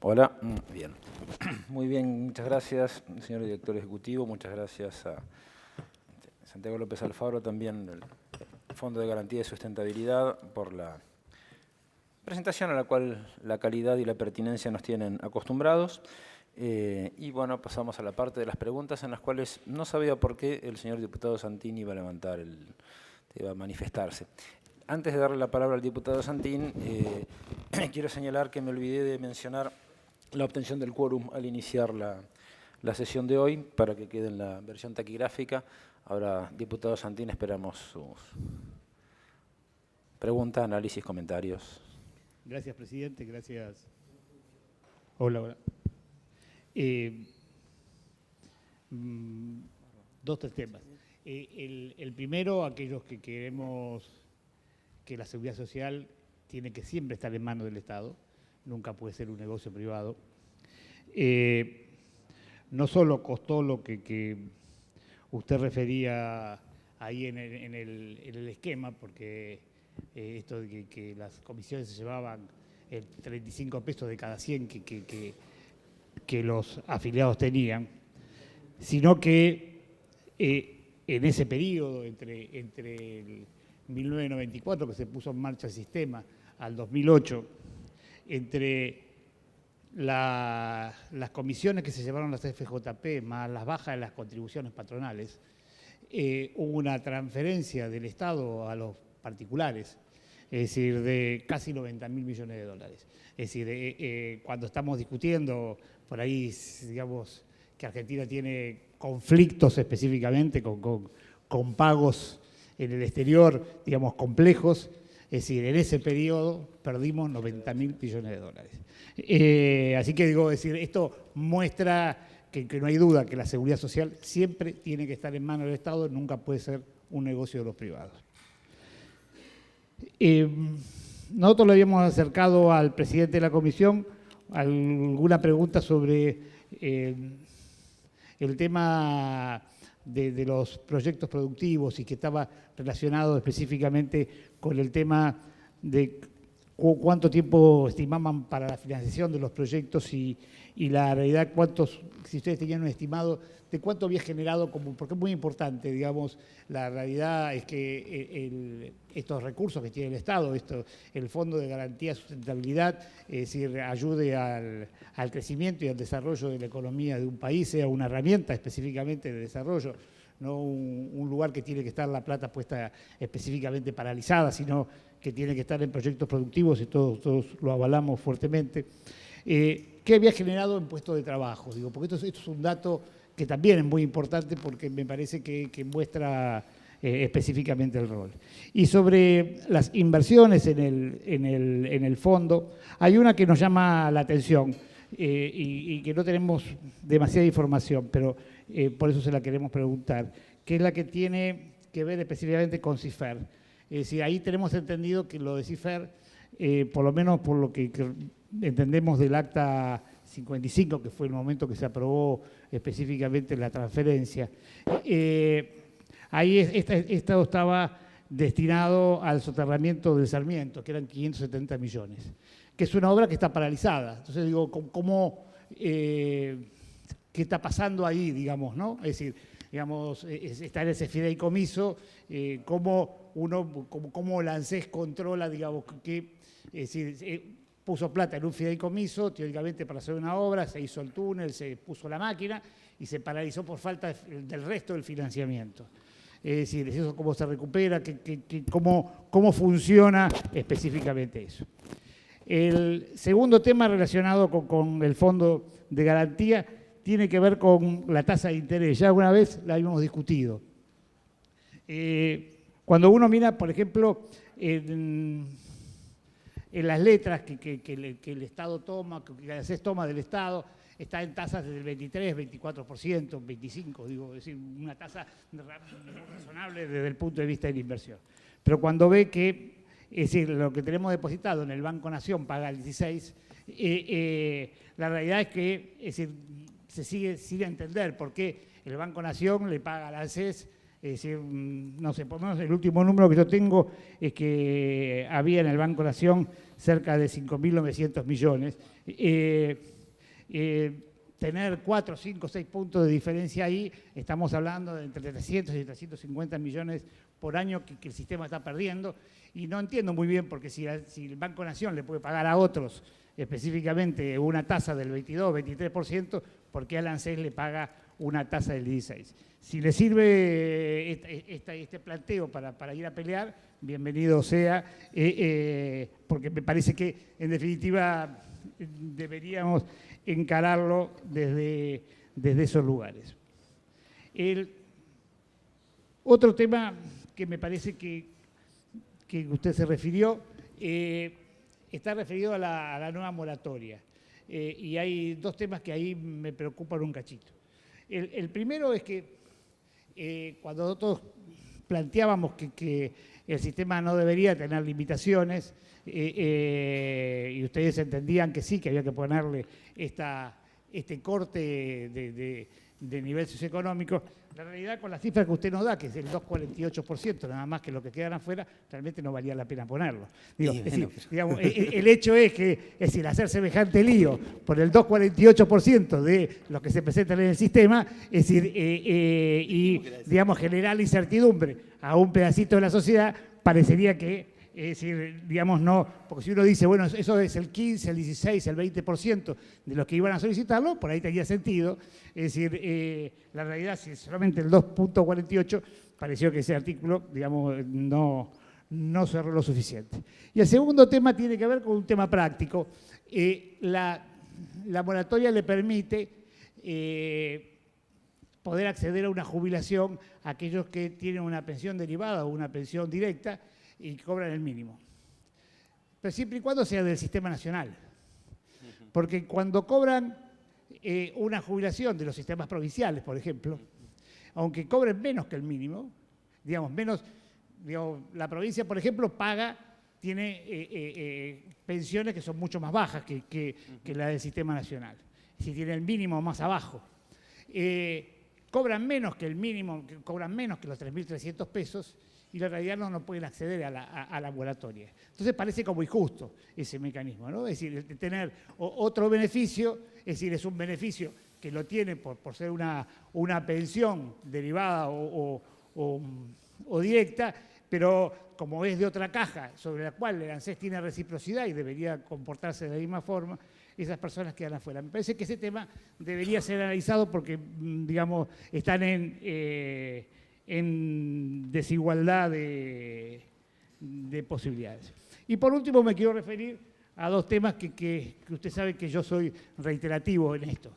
Hola, bien. Muy bien, muchas gracias, señor director ejecutivo, muchas gracias a Santiago López Alfaro, también del Fondo de Garantía de Sustentabilidad, por la presentación a la cual la calidad y la pertinencia nos tienen acostumbrados. Y bueno, pasamos a la parte de las preguntas en las cuales no sabía por qué el señor diputado Santín iba a levantar iba a manifestarse. Antes de darle la palabra al diputado Santín, quiero señalar que me olvidé de mencionar la obtención del quórum al iniciar la sesión de hoy, para que quede en la versión taquigráfica. Ahora, diputado Santín, esperamos sus preguntas, análisis, comentarios. Gracias, presidente. Gracias. Hola, hola. Tres temas. El primero, aquellos que queremos que la seguridad social tiene que siempre estar en manos del Estado, nunca puede ser un negocio privado. No solo costó lo que usted refería ahí en el esquema, porque esto de que las comisiones se llevaban el 35 pesos de cada 100 que los afiliados tenían, sino que en ese periodo, entre el 1994, que se puso en marcha el sistema, al 2008, entre las comisiones que se llevaron las FJP más las bajas de las contribuciones patronales, hubo una transferencia del Estado a los particulares, es decir, de casi 90.000 millones de dólares. Es decir, cuando estamos discutiendo por ahí, digamos, que Argentina tiene conflictos específicamente con pagos en el exterior, digamos, complejos, es decir, en ese periodo perdimos 90.000 millones de dólares. Así que digo, es decir, esto muestra que no hay duda que la seguridad social siempre tiene que estar en manos del Estado, nunca puede ser un negocio de los privados. Nosotros le habíamos acercado al presidente de la comisión alguna pregunta sobre el tema de los proyectos productivos y que estaba relacionado específicamente con el tema de cuánto tiempo estimaban para la financiación de los proyectos y la realidad, si ustedes tenían un estimado de cuánto había generado, porque es muy importante, digamos, la realidad es que estos recursos que tiene el Estado, el Fondo de Garantía de Sustentabilidad, es decir, ayude al crecimiento y al desarrollo de la economía de un país, sea una herramienta específicamente de desarrollo, no un lugar que tiene que estar la plata puesta específicamente paralizada, sino que tiene que estar en proyectos productivos y todos lo avalamos fuertemente. ¿Qué había generado en puestos de trabajo? Digo, porque esto es un dato que también es muy importante porque me parece que muestra específicamente el rol. Y sobre las inversiones en el fondo, hay una que nos llama la atención y que no tenemos demasiada información, pero por eso se la queremos preguntar, que es la que tiene que ver específicamente con CIFER. Es decir, ahí tenemos entendido que lo de CIFER, por lo menos por lo que entendemos del acta 55, que fue el momento que se aprobó específicamente la transferencia, ahí esto estaba destinado al soterramiento del Sarmiento, que eran 570 millones, que es una obra que está paralizada. Entonces digo, ¿qué está pasando ahí, digamos, ¿no? Es decir, digamos, está en ese fideicomiso, cómo la ANSES controla, digamos, es decir, puso plata en un fideicomiso, teóricamente para hacer una obra, se hizo el túnel, se puso la máquina y se paralizó por falta del resto del financiamiento. Es decir, eso cómo se recupera, cómo funciona específicamente eso. El segundo tema relacionado con el fondo de garantía tiene que ver con la tasa de interés. Ya alguna vez la habíamos discutido. Cuando uno mira, por ejemplo, en las letras que el Estado toma, que la ANSES toma del Estado, está en tasas del 23, 24%, 25%, digo, es decir, una tasa razonable desde el punto de vista de la inversión. Pero cuando ve que, es decir, lo que tenemos depositado en el Banco Nación paga el 16%, la realidad es que, es decir, se sigue a entender por qué el Banco Nación le paga a la ANSES. Es decir, no sé, por lo menos el último número que yo tengo es que había en el Banco Nación cerca de 5.900 millones. Tener 4, 5, 6 puntos de diferencia ahí, estamos hablando de entre 300 y 350 millones por año que el sistema está perdiendo. Y no entiendo muy bien, porque si el Banco Nación le puede pagar a otros específicamente una tasa del 22, 23%, ¿por qué a la ANSES le paga una tasa del 16%? Si le sirve este planteo para ir a pelear, bienvenido sea, porque me parece que, en definitiva, deberíamos encararlo desde esos lugares. El otro tema que me parece que usted se refirió, está referido a la nueva moratoria. Y hay dos temas que ahí me preocupan un cachito. El primero es que cuando nosotros planteábamos que el sistema no debería tener limitaciones, y ustedes entendían que sí, que había que ponerle este corte de nivel socioeconómico, la realidad con la cifra que usted nos da, que es el 2,48%, nada más que lo que quedan afuera, realmente no valía la pena ponerlo. Digo, es decir, digamos, el hecho es que, es decir, hacer semejante lío por el 2,48% de los que se presentan en el sistema, es decir, y, digamos, generar la incertidumbre a un pedacito de la sociedad, parecería que, es decir, digamos, no, porque si uno dice, bueno, eso es el 15, el 16, el 20% de los que iban a solicitarlo, por ahí tenía sentido. Es decir, la realidad, si solamente el 2,48, pareció que ese artículo, digamos, no cerró lo suficiente. Y el segundo tema tiene que ver con un tema práctico. La moratoria le permite poder acceder a una jubilación a aquellos que tienen una pensión derivada o una pensión directa y cobran el mínimo. Pero siempre y cuando sea del sistema nacional. Porque cuando cobran una jubilación de los sistemas provinciales, por ejemplo, aunque cobren menos que el mínimo, digamos, la provincia, por ejemplo, tiene pensiones que son mucho más bajas que la del sistema nacional. Si tiene el mínimo más abajo. Cobran menos que el mínimo, cobran menos que los 3.300 pesos, y la realidad no pueden acceder a la moratoria. Entonces parece como injusto ese mecanismo, ¿no? Es decir, tener otro beneficio, es decir, es un beneficio que lo tiene por ser una pensión derivada o directa, pero como es de otra caja sobre la cual el ANSES tiene reciprocidad y debería comportarse de la misma forma, esas personas quedan afuera. Me parece que ese tema debería ser analizado porque, digamos, están en desigualdad de posibilidades. Y por último me quiero referir a dos temas que usted sabe que yo soy reiterativo en esto.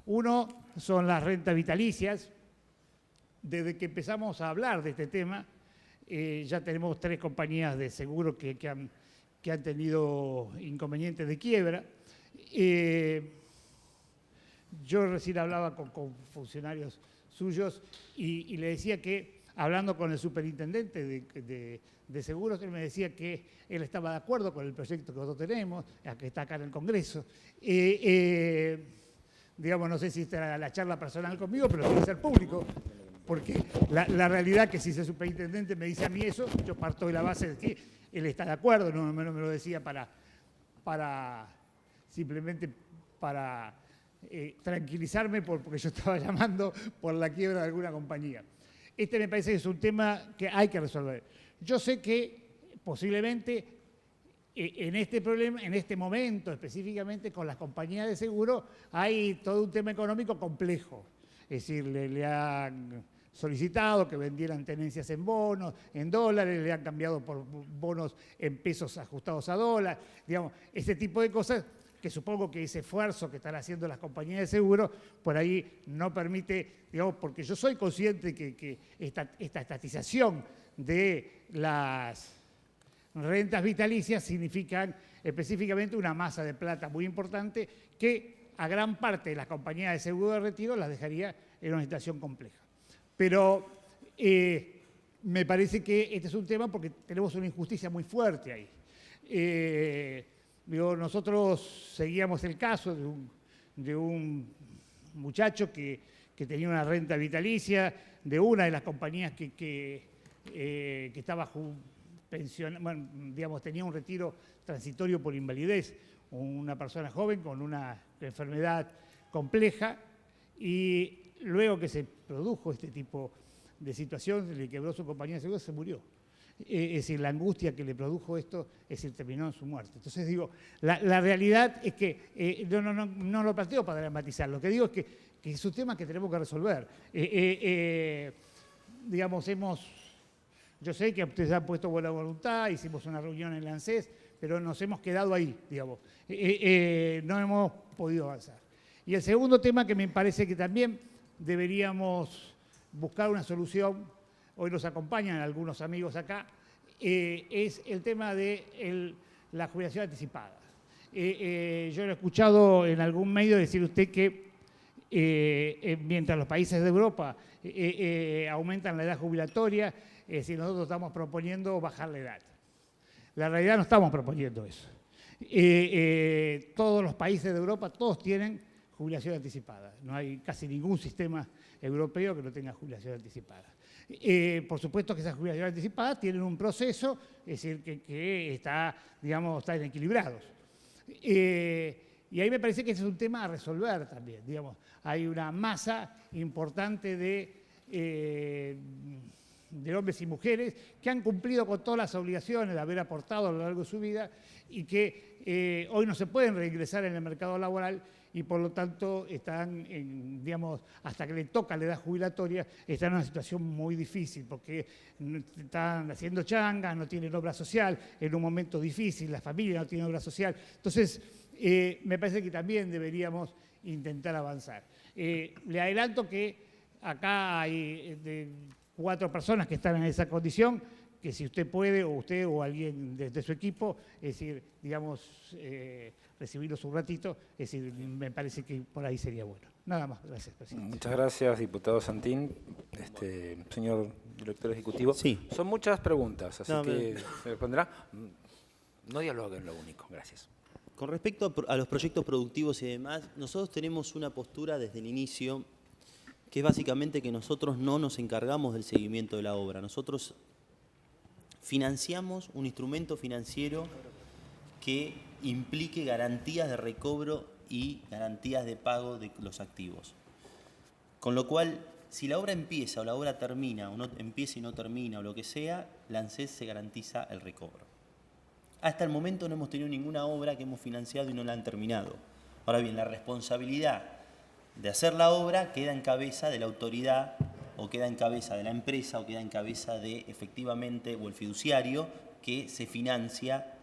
Uno son las rentas vitalicias. Desde que empezamos a hablar de este tema, ya tenemos 3 compañías de seguro que han tenido inconvenientes de quiebra. Yo recién hablaba con funcionarios suyos y le decía que, hablando con el superintendente de seguros, él me decía que él estaba de acuerdo con el proyecto que nosotros tenemos, que está acá en el Congreso. Digamos, no sé si esta era la charla personal conmigo, pero debe ser público, porque la realidad es que si ese superintendente me dice a mí eso, yo parto de la base de que él está de acuerdo, no me lo decía simplemente para tranquilizarme porque yo estaba llamando por la quiebra de alguna compañía. Este me parece que es un tema que hay que resolver. Yo sé que posiblemente en este momento específicamente con las compañías de seguro hay todo un tema económico complejo. Es decir, le han solicitado que vendieran tenencias en bonos, en dólares, le han cambiado por bonos en pesos ajustados a dólar, digamos, ese tipo de cosas que supongo que ese esfuerzo que están haciendo las compañías de seguro por ahí no permite, digamos, porque yo soy consciente que esta estatización de las rentas vitalicias significan específicamente una masa de plata muy importante que a gran parte de las compañías de seguro de retiro las dejaría en una situación compleja. Pero me parece que este es un tema porque tenemos una injusticia muy fuerte ahí. Nosotros seguíamos el caso de un muchacho que tenía una renta vitalicia de una de las compañías que estaba pensionado, bueno, digamos, tenía un retiro transitorio por invalidez, una persona joven con una enfermedad compleja, y luego que se produjo este tipo de situación, le quebró su compañía de seguro, se murió. Es decir, la angustia que le produjo esto, es decir, terminó en su muerte. Entonces digo, la realidad es que, no lo planteo para dramatizar, lo que digo es que es un tema que tenemos que resolver. Digamos, yo sé que ustedes han puesto buena voluntad, hicimos una reunión en la ANSES, pero nos hemos quedado ahí, digamos. No hemos podido avanzar. Y el segundo tema que me parece que también deberíamos buscar una solución, hoy nos acompañan algunos amigos acá, es el tema de la jubilación anticipada. Yo lo he escuchado en algún medio decir usted que mientras los países de Europa aumentan la edad jubilatoria, si nosotros estamos proponiendo bajar la edad. La realidad no estamos proponiendo eso. Todos los países de Europa, todos tienen jubilación anticipada. No hay casi ningún sistema europeo que no tenga jubilación anticipada. Por supuesto que esas jubilaciones anticipadas tienen un proceso, es decir, que están equilibrados. Y ahí me parece que ese es un tema a resolver también. Digamos, hay una masa importante de hombres y mujeres que han cumplido con todas las obligaciones de haber aportado a lo largo de su vida y que hoy no se pueden reingresar en el mercado laboral y por lo tanto están, hasta que le toca la edad jubilatoria, están en una situación muy difícil porque están haciendo changas, no tienen obra social, en un momento difícil, la familia no tiene obra social. Entonces, me parece que también deberíamos intentar avanzar. Le adelanto que acá hay 4 personas que están en esa condición, que si usted puede, o usted o alguien de su equipo, es decir, recibirlos un ratito, es decir, me parece que por ahí sería bueno. Nada más, gracias, presidente. Muchas gracias, diputado Santín. Señor director ejecutivo, sí. Son muchas preguntas, así que se responderá. No dialoguen lo único, gracias. Con respecto a los proyectos productivos y demás, nosotros tenemos una postura desde el inicio que es básicamente que nosotros no nos encargamos del seguimiento de la obra. Nosotros financiamos un instrumento financiero que implique garantías de recobro y garantías de pago de los activos. Con lo cual, si la obra empieza o la obra termina, o no empieza y no termina, o lo que sea, la ANSES se garantiza el recobro. Hasta el momento no hemos tenido ninguna obra que hemos financiado y no la han terminado. Ahora bien, la responsabilidad de hacer la obra queda en cabeza de la autoridad, o queda en cabeza de la empresa, o queda en cabeza de, efectivamente, o el fiduciario que se financia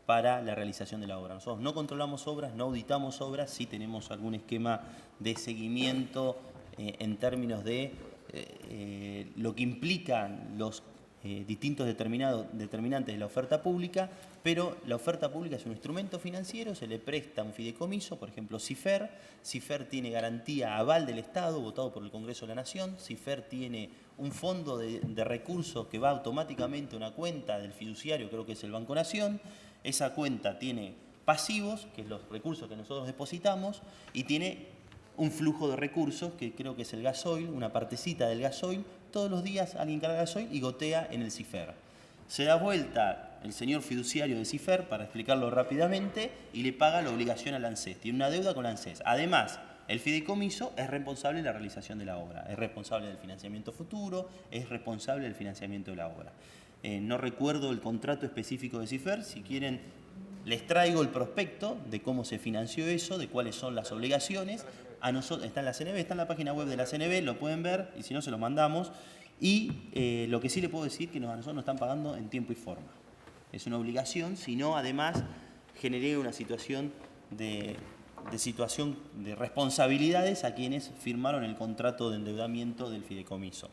para la realización de la obra. Nosotros no controlamos obras, no auditamos obras, sí tenemos algún esquema de seguimiento en términos de lo que implican los distintos determinantes de la oferta pública, pero la oferta pública es un instrumento financiero, se le presta un fideicomiso, por ejemplo CIFER. CIFER tiene garantía aval del Estado, votado por el Congreso de la Nación. CIFER tiene un fondo de recursos que va automáticamente a una cuenta del fiduciario, creo que es el Banco Nación. Esa cuenta tiene pasivos, que es los recursos que nosotros depositamos, y tiene un flujo de recursos, que creo que es el gasoil, una partecita del gasoil. Todos los días alguien carga gasoil y gotea en el CIFER. Se da vuelta el señor fiduciario de CIFER, para explicarlo rápidamente, y le paga la obligación a la ANSES. Tiene una deuda con la ANSES. Además, el fideicomiso es responsable de la realización de la obra, es responsable del financiamiento futuro, es responsable del financiamiento de la obra. No recuerdo el contrato específico de CIFER, si quieren les traigo el prospecto de cómo se financió eso, de cuáles son las obligaciones, a nosotros, está en la CNB, está en la página web de la CNB, lo pueden ver y si no se los mandamos. Y lo que sí le puedo decir que a nosotros nos están pagando en tiempo y forma. Es una obligación, sino además generé una situación de responsabilidades a quienes firmaron el contrato de endeudamiento del fideicomiso.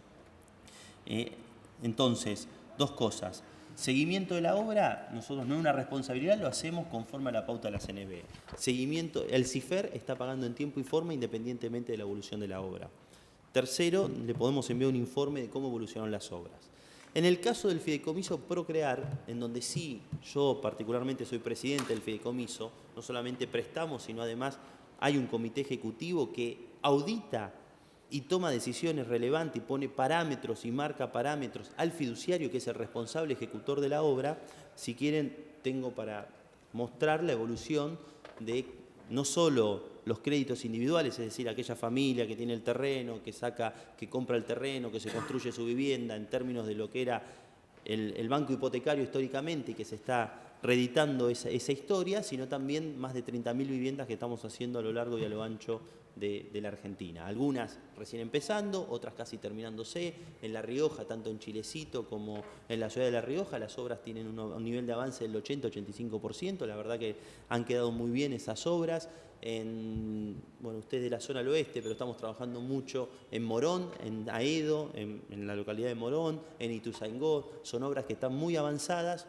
Entonces, dos cosas. Seguimiento de la obra, nosotros no es una responsabilidad, lo hacemos conforme a la pauta de la CNB. Seguimiento, el CIFER está pagando en tiempo y forma independientemente de la evolución de la obra. Tercero, le podemos enviar un informe de cómo evolucionaron las obras. En el caso del fideicomiso Procrear, en donde sí, yo particularmente soy presidente del fideicomiso, no solamente prestamos, sino además hay un comité ejecutivo que audita y toma decisiones relevantes y pone parámetros y marca parámetros al fiduciario, que es el responsable ejecutor de la obra. Si quieren, tengo para mostrar la evolución de no solo los créditos individuales, es decir, aquella familia que tiene el terreno, que compra el terreno, que se construye su vivienda en términos de lo que era el banco hipotecario históricamente y que se está reeditando esa historia, sino también más de 30.000 viviendas que estamos haciendo a lo largo y a lo ancho de la Argentina. Algunas recién empezando, otras casi terminándose. En La Rioja, tanto en Chilecito como en la ciudad de La Rioja, las obras tienen un nivel de avance del 80-85%. La verdad que han quedado muy bien esas obras. Bueno, usted es de la zona del oeste, pero estamos trabajando mucho en Morón, en Aedo, en la localidad de Morón, en Ituzaingó. Son obras que están muy avanzadas.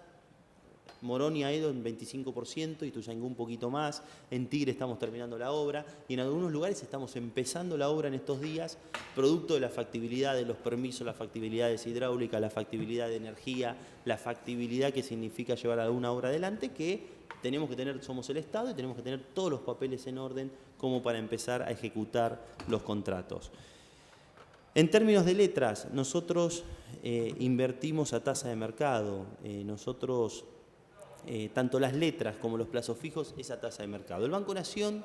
Morón y Aedo en 25%, Ituzaingó un poquito más, en Tigre estamos terminando la obra y en algunos lugares estamos empezando la obra en estos días, producto de la factibilidad de los permisos, la factibilidad de hidráulica, la factibilidad de energía, la factibilidad que significa llevar alguna obra adelante, que tenemos que tener, somos el Estado y tenemos que tener todos los papeles en orden como para empezar a ejecutar los contratos. En términos de letras, nosotros invertimos a tasa de mercado, tanto las letras como los plazos fijos es a tasa de mercado. El Banco Nación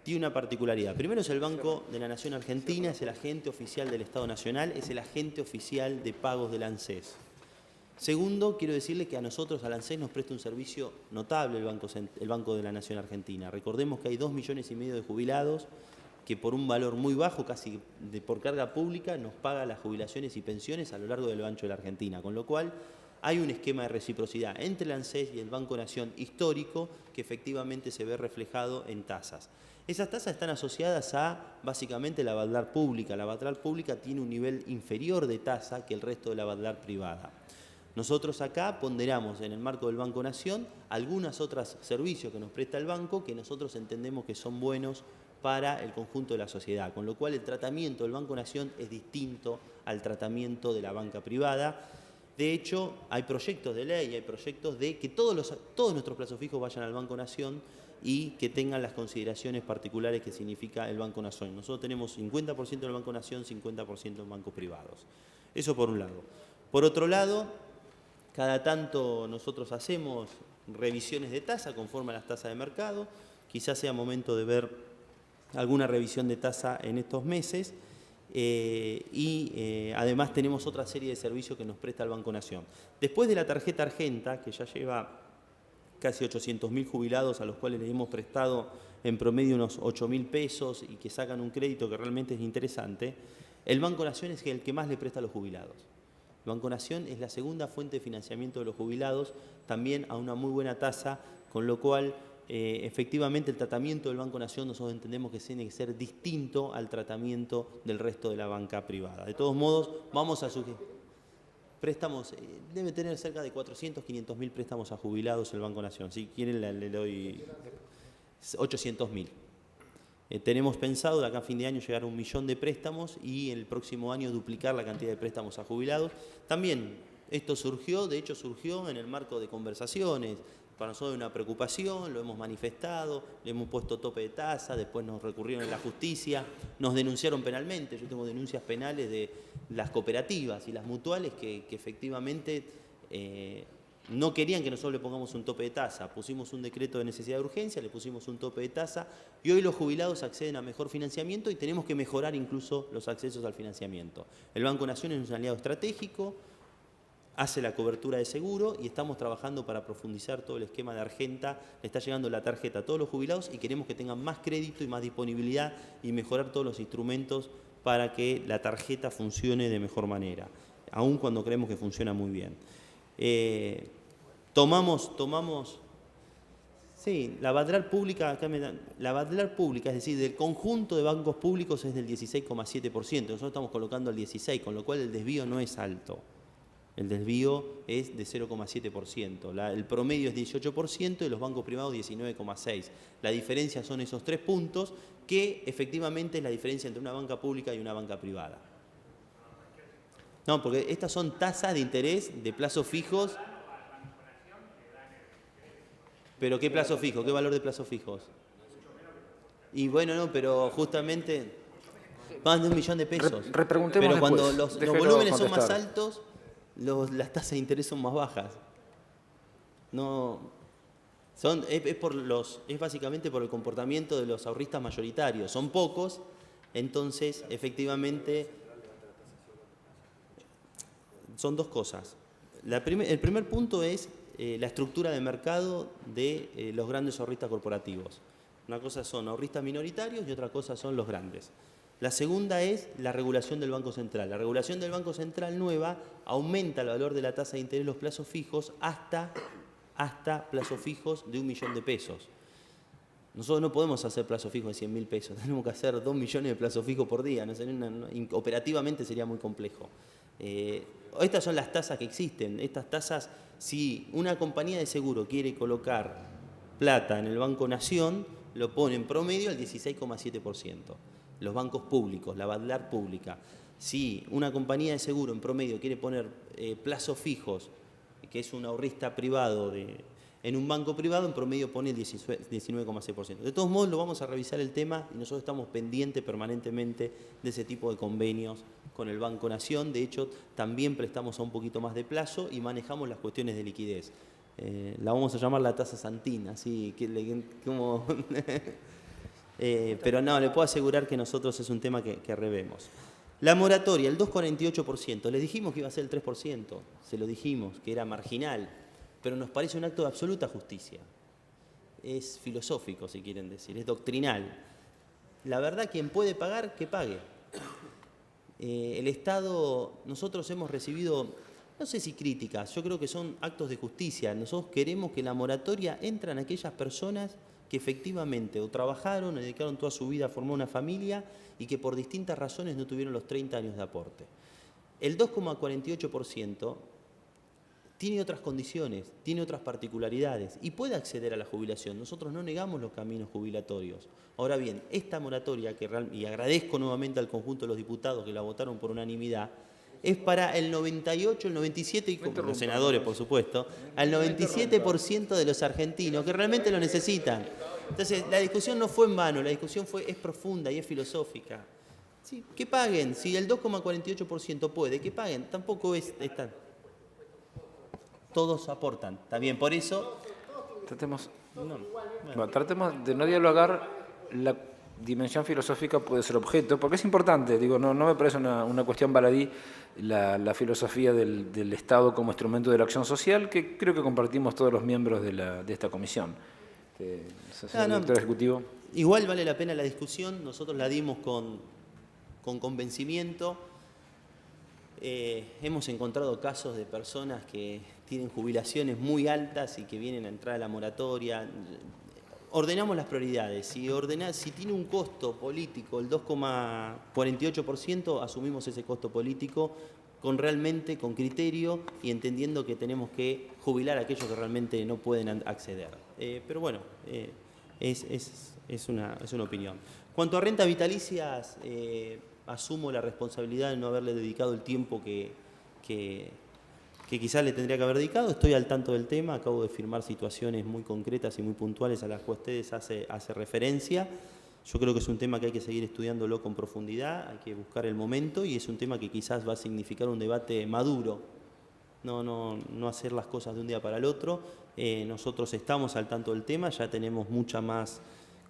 tiene una particularidad. Primero es el Banco de la Nación Argentina, es el agente oficial del Estado Nacional, es el agente oficial de pagos del ANSES. Segundo, quiero decirle que a nosotros, al ANSES, nos presta un servicio notable el Banco de la Nación Argentina. Recordemos que hay 2,5 millones de jubilados que por un valor muy bajo, casi por carga pública, nos paga las jubilaciones y pensiones a lo largo del ancho de la Argentina, con lo cual hay un esquema de reciprocidad entre el ANSES y el Banco Nación histórico que efectivamente se ve reflejado en tasas. Esas tasas están asociadas a, básicamente, la Badlar pública. La Badlar pública tiene un nivel inferior de tasa que el resto de la Badlar privada. Nosotros acá ponderamos en el marco del Banco Nación algunos otros servicios que nos presta el banco que nosotros entendemos que son buenos para el conjunto de la sociedad, con lo cual el tratamiento del Banco Nación es distinto al tratamiento de la banca privada. De hecho, hay proyectos de ley, hay proyectos de que todos nuestros plazos fijos vayan al Banco Nación y que tengan las consideraciones particulares que significa el Banco Nación. Nosotros tenemos 50% del Banco Nación, 50% en bancos privados. Eso por un lado. Por otro lado, cada tanto nosotros hacemos revisiones de tasa conforme a las tasas de mercado. Quizás sea momento de ver alguna revisión de tasa en estos meses. Además tenemos otra serie de servicios que nos presta el Banco Nación. Después de la tarjeta Argenta, que ya lleva casi 800.000 jubilados a los cuales les hemos prestado en promedio unos 8.000 pesos y que sacan un crédito que realmente es interesante, el Banco Nación es el que más le presta a los jubilados. El Banco Nación es la segunda fuente de financiamiento de los jubilados, también a una muy buena tasa, con lo cual efectivamente el tratamiento del Banco Nación nosotros entendemos que tiene que ser distinto al tratamiento del resto de la banca privada. De todos modos, vamos a sugerir préstamos, debe tener cerca de 400.000-500.000 préstamos a jubilados el Banco Nación. Si quieren le doy 800.000. Tenemos pensado de acá a fin de año llegar a 1 millón de préstamos y el próximo año duplicar la cantidad de préstamos a jubilados. También esto surgió, de hecho surgió en el marco de conversaciones. Para nosotros es una preocupación, lo hemos manifestado, le hemos puesto tope de tasa, después nos recurrieron en la justicia, nos denunciaron penalmente. Yo tengo denuncias penales de las cooperativas y las mutuales que efectivamente no querían que nosotros le pongamos un tope de tasa. Pusimos un decreto de necesidad de urgencia, le pusimos un tope de tasa y hoy los jubilados acceden a mejor financiamiento y tenemos que mejorar incluso los accesos al financiamiento. El Banco Nación es un aliado estratégico. hace la cobertura de seguro y estamos trabajando para profundizar todo el esquema de Argenta. Le está llegando la tarjeta a todos los jubilados y queremos que tengan más crédito y más disponibilidad y mejorar todos los instrumentos para que la tarjeta funcione de mejor manera, aun cuando creemos que funciona muy bien. Sí, la Badlar pública, es decir, del conjunto de bancos públicos es del 16,7%. Nosotros estamos colocando el 16%, con lo cual el desvío no es alto. El desvío es de 0,7%. El promedio es 18% y los bancos privados 19,6%. La diferencia son esos 3 puntos que efectivamente es la diferencia entre una banca pública y una banca privada. No, porque estas son tasas de interés de plazos fijos. ¿Pero qué plazo fijo? ¿Qué valor de plazos fijos? Y bueno, no, pero justamente más de 1 millón de pesos. Repreguntemos pero cuando después. los volúmenes son más altos, las tasas de interés son más bajas. No, es básicamente por el comportamiento de los ahorristas mayoritarios. Son pocos, entonces efectivamente son dos cosas. El primer punto es la estructura de mercado de los grandes ahorristas corporativos. Una cosa son ahorristas minoritarios y otra cosa son los grandes. La segunda es la regulación del Banco Central. La regulación del Banco Central nueva aumenta el valor de la tasa de interés de los plazos fijos hasta plazos fijos de 1 millón de pesos. Nosotros no podemos hacer plazos fijos de 100.000 pesos, tenemos que hacer 2 millones de plazos fijos por día. Operativamente sería muy complejo. Estas son las tasas que existen. Estas tasas, si una compañía de seguro quiere colocar plata en el Banco Nación, lo pone en promedio al 16,7%. Los bancos públicos, la Badlar pública. Si una compañía de seguro en promedio quiere poner plazos fijos, que es un ahorrista privado en un banco privado, en promedio pone el 19,6%. De todos modos, lo vamos a revisar el tema y nosotros estamos pendientes permanentemente de ese tipo de convenios con el Banco Nación. De hecho, también prestamos a un poquito más de plazo y manejamos las cuestiones de liquidez. La vamos a llamar la tasa Santina, así que como... pero no, le puedo asegurar que nosotros es un tema que revemos. La moratoria, el 2,48%, les dijimos que iba a ser el 3%, se lo dijimos, que era marginal, pero nos parece un acto de absoluta justicia. Es filosófico, si quieren decir, es doctrinal. La verdad, quien puede pagar, que pague. El Estado, nosotros hemos recibido, no sé si críticas, yo creo que son actos de justicia. Nosotros queremos que la moratoria entren aquellas personas que efectivamente o trabajaron, o dedicaron toda su vida a formar una familia y que por distintas razones no tuvieron los 30 años de aporte. El 2,48% tiene otras condiciones, tiene otras particularidades y puede acceder a la jubilación. Nosotros no negamos los caminos jubilatorios. Ahora bien, esta moratoria, y agradezco nuevamente al conjunto de los diputados que la votaron por unanimidad, es para el 98, el 97, y los senadores, por supuesto, al 97% de los argentinos que realmente lo necesitan. Entonces, la discusión no fue en vano, la discusión es profunda y es filosófica. Sí, que paguen, si el 2,48% puede, que paguen, tampoco es tan... Todos aportan, también por eso... Tratemos de no dialogar. La dimensión filosófica puede ser objeto, porque es importante, digo, no me parece una cuestión baladí la filosofía del Estado como instrumento de la acción social, que creo que compartimos todos los miembros de esta comisión. Señor director ejecutivo. Igual vale la pena la discusión, nosotros la dimos con convencimiento. Hemos encontrado casos de personas que tienen jubilaciones muy altas y que vienen a entrar a la moratoria. Ordenamos las prioridades. Si tiene un costo político el 2,48%, asumimos ese costo político con criterio y entendiendo que tenemos que jubilar a aquellos que realmente no pueden acceder. Pero bueno, es una opinión. Cuanto a rentas vitalicias, asumo la responsabilidad de no haberle dedicado el tiempo que quizás le tendría que haber dedicado. Estoy al tanto del tema, acabo de firmar situaciones muy concretas y muy puntuales a las que ustedes hace referencia. Yo creo que es un tema que hay que seguir estudiándolo con profundidad, hay que buscar el momento y es un tema que quizás va a significar un debate maduro, no hacer las cosas de un día para el otro. Nosotros estamos al tanto del tema, ya tenemos mucha más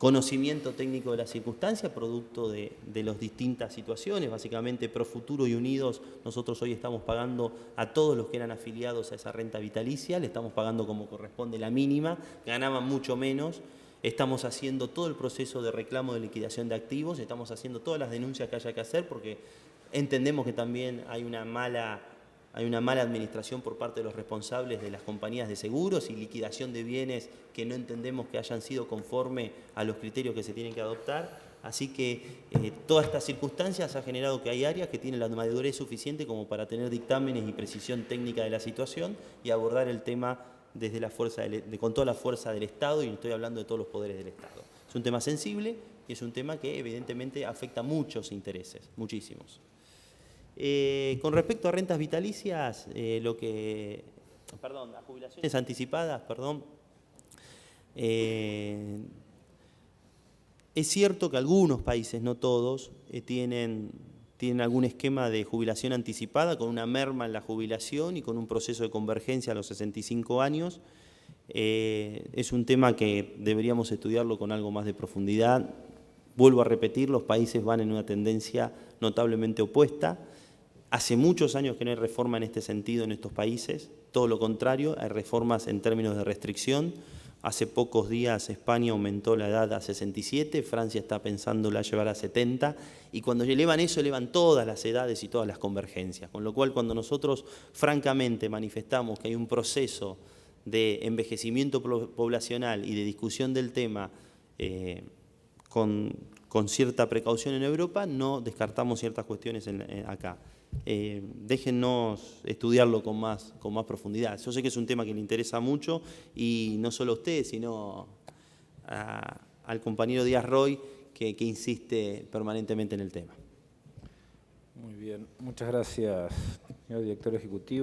conocimiento técnico de la circunstancia, producto de las distintas situaciones. Básicamente, Profuturo y Unidos, nosotros hoy estamos pagando a todos los que eran afiliados a esa renta vitalicia, le estamos pagando como corresponde la mínima, ganaban mucho menos. Estamos haciendo todo el proceso de reclamo de liquidación de activos, estamos haciendo todas las denuncias que haya que hacer, porque entendemos que también hay una mala administración por parte de los responsables de las compañías de seguros y liquidación de bienes que no entendemos que hayan sido conforme a los criterios que se tienen que adoptar. Así que todas estas circunstancias ha generado que hay áreas que tienen la madurez suficiente como para tener dictámenes y precisión técnica de la situación y abordar el tema desde la fuerza con toda la fuerza del Estado, y estoy hablando de todos los poderes del Estado. Es un tema sensible y es un tema que evidentemente afecta muchos intereses, muchísimos. Con respecto a rentas vitalicias, a jubilaciones anticipadas, es cierto que algunos países, no todos, tienen algún esquema de jubilación anticipada con una merma en la jubilación y con un proceso de convergencia a los 65 años. Es un tema que deberíamos estudiarlo con algo más de profundidad. Vuelvo a repetir, los países van en una tendencia notablemente opuesta. Hace muchos años que no hay reforma en este sentido en estos países, todo lo contrario, hay reformas en términos de restricción. Hace pocos días España aumentó la edad a 67, Francia está pensándola llevar a 70, y cuando elevan eso, elevan todas las edades y todas las convergencias. Con lo cual, cuando nosotros francamente manifestamos que hay un proceso de envejecimiento poblacional y de discusión del tema con cierta precaución en Europa, no descartamos ciertas cuestiones acá. Déjennos estudiarlo con más profundidad. Yo sé que es un tema que le interesa mucho, y no solo a usted, sino al compañero Díaz Roy, que insiste permanentemente en el tema. Muy bien, muchas gracias, señor director ejecutivo.